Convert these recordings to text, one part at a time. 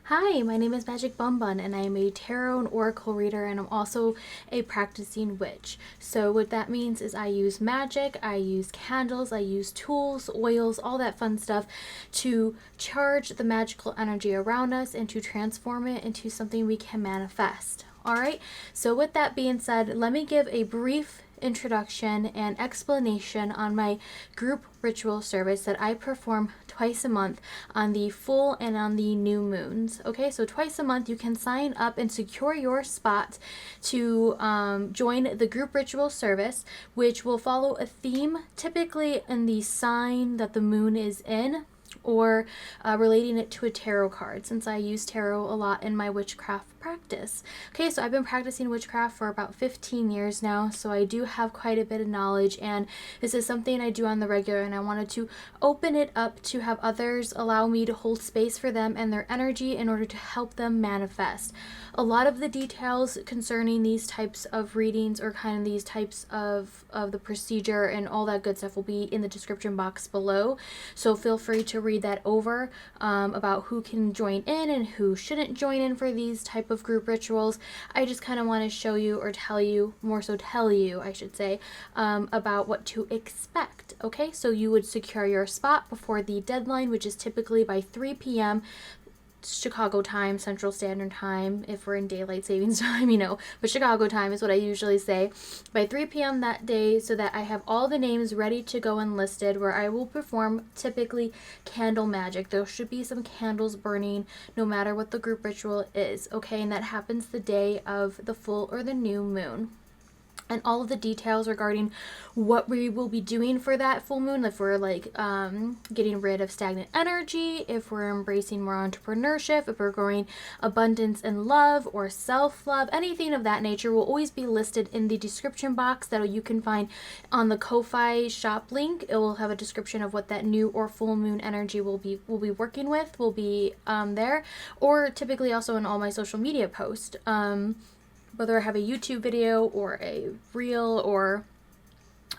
Hi, my name is Magick and I am a tarot and oracle reader, and I'm also a practicing witch. So what that means is I use magic, I use candles, I use tools, oils, all that fun stuff to charge the magical energy around us and to transform it into something we can manifest. All right, so with that being said, let me give a brief introduction and explanation on my group ritual service that I perform twice a month on the full and on the new moons. Okay, so twice a month you can sign up and secure your spot to join the group ritual service, which will follow a theme, typically in the sign that the moon is in, or relating it to a tarot card, since I use tarot a lot in my witchcraft practice. Okay, so I've been practicing witchcraft for about 15 years now, so I do have quite a bit of knowledge, and this is something I do on the regular, and I wanted to open it up to have others allow me to hold space for them and their energy in order to help them manifest. A lot of the details concerning these types of readings, or kind of these types of the procedure and all that good stuff, will be in the description box below, so feel free to read that over, about who can join in and who shouldn't join in for these type of group rituals. I just kind of want to show you, or tell you, more so tell you I should say, about what to expect. Okay, so you would secure your spot before the deadline, which is typically by 3 p.m. Chicago time, Central Standard Time, if we're in daylight savings time, but Chicago time is what I usually say, by 3 p.m. that day, so that I have all the names ready to go and listed, where I will perform typically candle magic. There should be some candles burning no matter what the group ritual is, okay, and that happens the day of the full or the new moon. And all of the details regarding what we will be doing for that full moon, if we're getting rid of stagnant energy, if we're embracing more entrepreneurship, if we're growing abundance and love or self-love, anything of that nature will always be listed in the description box that you can find on the Ko-Fi shop link. It will have a description of what that new or full moon energy will be working with, will be there, or typically also in all my social media posts. Whether I have a YouTube video or a reel or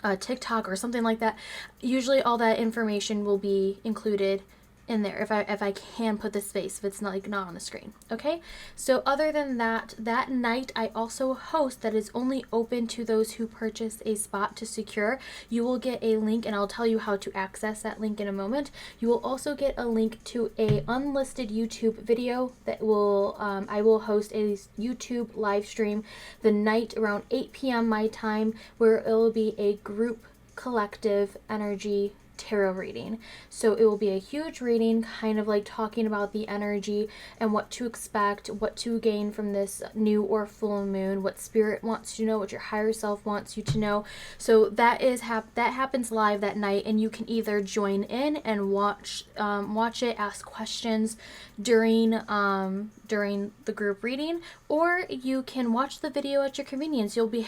a TikTok or something like that, usually all that information will be included in there if I can put the space, if it's not on the screen. Okay, so other than that, that night I also host that is only open to those who purchase a spot to secure. You will get a link, and I'll tell you how to access that link in a moment. You will also get a link to a unlisted YouTube video that will I will host a YouTube live stream the night around 8 p.m. my time, where it will be a group collective energy tarot reading. So it will be a huge reading, kind of like talking about the energy and what to expect, what to gain from this new or full moon, what spirit wants you to know, what your higher self wants you to know. So that is that happens live that night, and you can either join in and watch it, ask questions during the group reading, or you can watch the video at your convenience. You'll be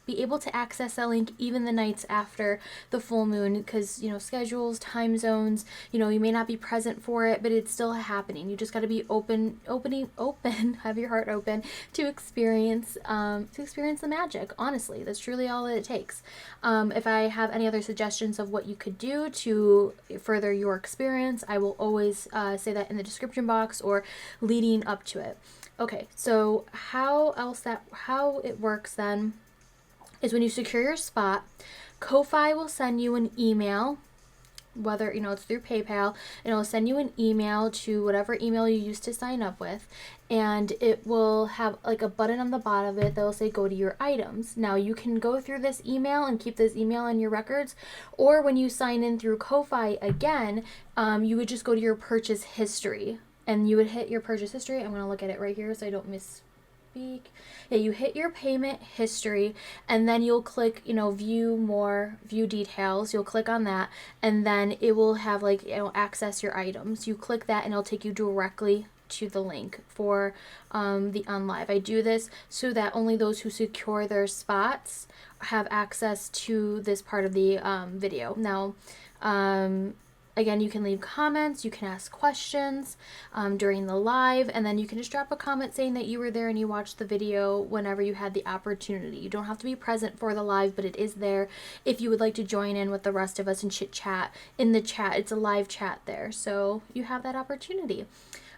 able to access that link even the nights after the full moon, because schedules, time zones, you may not be present for it, but it's still happening. You just got to be open, have your heart open to experience the magic. Honestly, that's truly all that it takes. If I have any other suggestions of what you could do to further your experience, I will always say that in the description box or leading up to it. Okay, so how it works then is, when you secure your spot, Ko-Fi will send you an email, whether it's through PayPal, and it'll send you an email to whatever email you used to sign up with, and it will have like a button on the bottom of it that will say go to your items. Now you can go through this email and keep this email in your records, or when you sign in through Ko-Fi again, you would just go to your purchase history, and you would hit your purchase history. I'm going to look at it right here so I don't misspeak. Yeah, you hit your payment history, and then you'll click, view details. You'll click on that, and then it will have access your items. You click that, and it'll take you directly to the link for the unlive. I do this so that only those who secure their spots have access to this part of the video. Now, again, you can leave comments, you can ask questions during the live, and then you can just drop a comment saying that you were there and you watched the video whenever you had the opportunity. You don't have to be present for the live, but it is there if you would like to join in with the rest of us and chit chat in the chat. It's a live chat there, so you have that opportunity.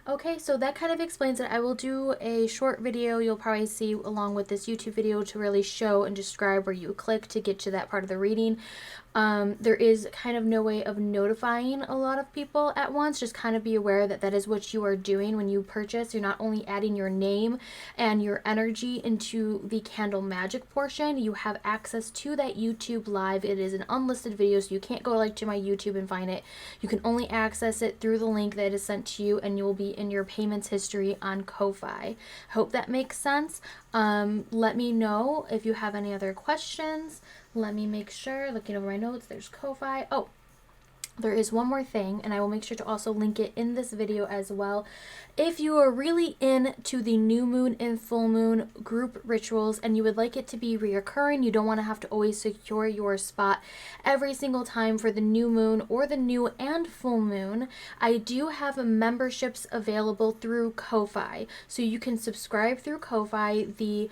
Okay, so that kind of explains it. I will do a short video you'll probably see along with this YouTube video to really show and describe where you click to get to that part of the reading. There is kind of no way of notifying a lot of people at once. Just kind of be aware that that is what you are doing when you purchase. You're not only adding your name and your energy into the candle magic portion, you have access to that YouTube live. It is an unlisted video, so you can't go like to my YouTube and find it. You can only access it through the link that is sent to you, and you will be in your payments history on Ko-Fi. Hope that makes sense. Let me know if you have any other questions. Let me make sure, looking over my notes, there's Ko-Fi. Oh, there is one more thing, and I will make sure to also link it in this video as well. If you are really into the new moon and full moon group rituals and you would like it to be reoccurring, you don't want to have to always secure your spot every single time for the new moon or the new and full moon, I do have memberships available through Ko-Fi. So you can subscribe through Ko-Fi. The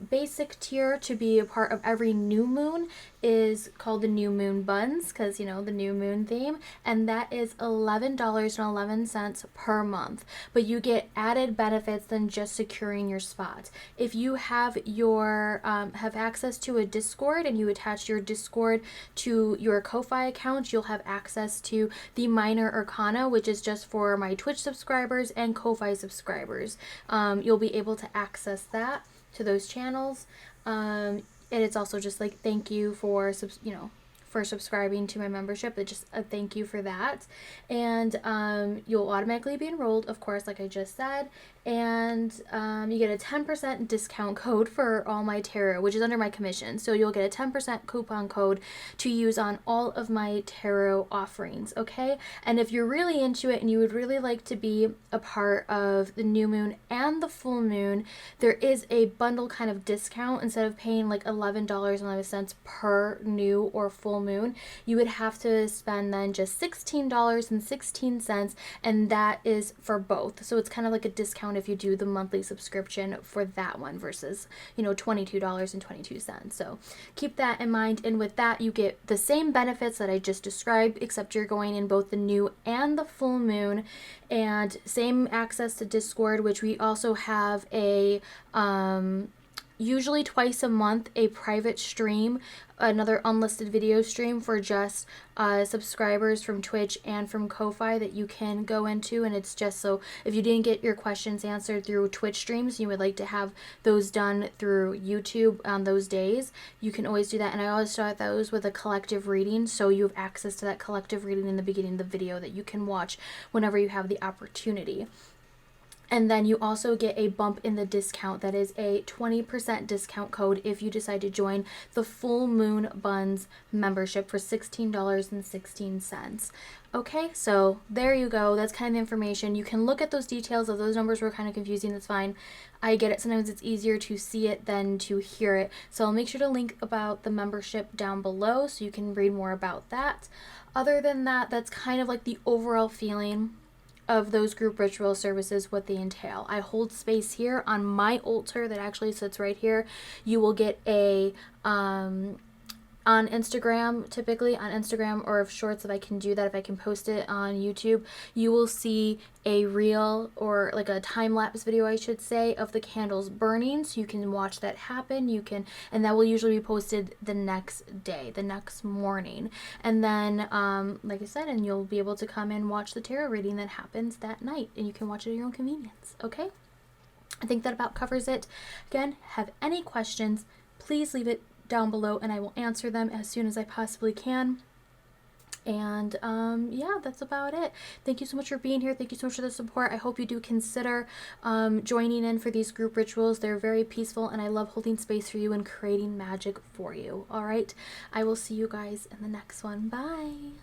basic tier to be a part of every new moon is called the New Moon Buns, because you know, the new moon theme, and that is $11.11 per month. But you get added benefits than just securing your spot. If you have your have access to a Discord and you attach your Discord to your Ko-Fi account, you'll have access to the Minor Arcana, which is just for my Twitch subscribers and Ko-Fi subscribers. You'll be able to access that to those channels. And it's also just like thank you for for subscribing to my membership. It's just a thank you for that. And you'll automatically be enrolled, of course, like I just said. And you get a 10% discount code for all my tarot, which is under my commission. So you'll get a 10% coupon code to use on all of my tarot offerings, okay? And if you're really into it and you would really like to be a part of the new moon and the full moon, there is a bundle kind of discount. Instead of paying like $11.11 per new or full moon, you would have to spend then just $16.16, and that is for both. So it's kind of like a discount if you do the monthly subscription for that one versus, $22.22. So keep that in mind. And with that, you get the same benefits that I just described, except you're going in both the new and the full moon, and same access to Discord, which we also have a usually twice a month, a private stream, another unlisted video stream for just subscribers from Twitch and from Ko-Fi that you can go into. And it's just so if you didn't get your questions answered through Twitch streams, you would like to have those done through YouTube on those days, you can always do that. And I always start those with a collective reading, so you have access to that collective reading in the beginning of the video that you can watch whenever you have the opportunity. And then you also get a bump in the discount. That is a 20% discount code if you decide to join the Full Moon Buns membership for $16.16. Okay, so there you go. That's kind of the information. You can look at those details. If those numbers were kind of confusing, that's fine. I get it. Sometimes it's easier to see it than to hear it. So I'll make sure to link about the membership down below so you can read more about that. Other than that, that's kind of like the overall feeling of those group ritual services, what they entail. I hold space here on my altar that actually sits right here. You will get a on Instagram, typically on Instagram or of shorts, if I can do that, if I can post it on YouTube, you will see a reel or like a time-lapse video, I should say, of the candles burning, so you can watch that happen. You can, and that will usually be posted the next day, the next morning. And then like I said, and you'll be able to come and watch the tarot reading that happens that night, and you can watch it at your own convenience. Okay, I think that about covers it. Again, have any questions, please leave it down below and I will answer them as soon as I possibly can. And yeah, that's about it. Thank you so much for being here. Thank you so much for the support. I hope you do consider joining in for these group rituals. They're very peaceful and I love holding space for you and creating magic for you. All right, I will see you guys in the next one. Bye.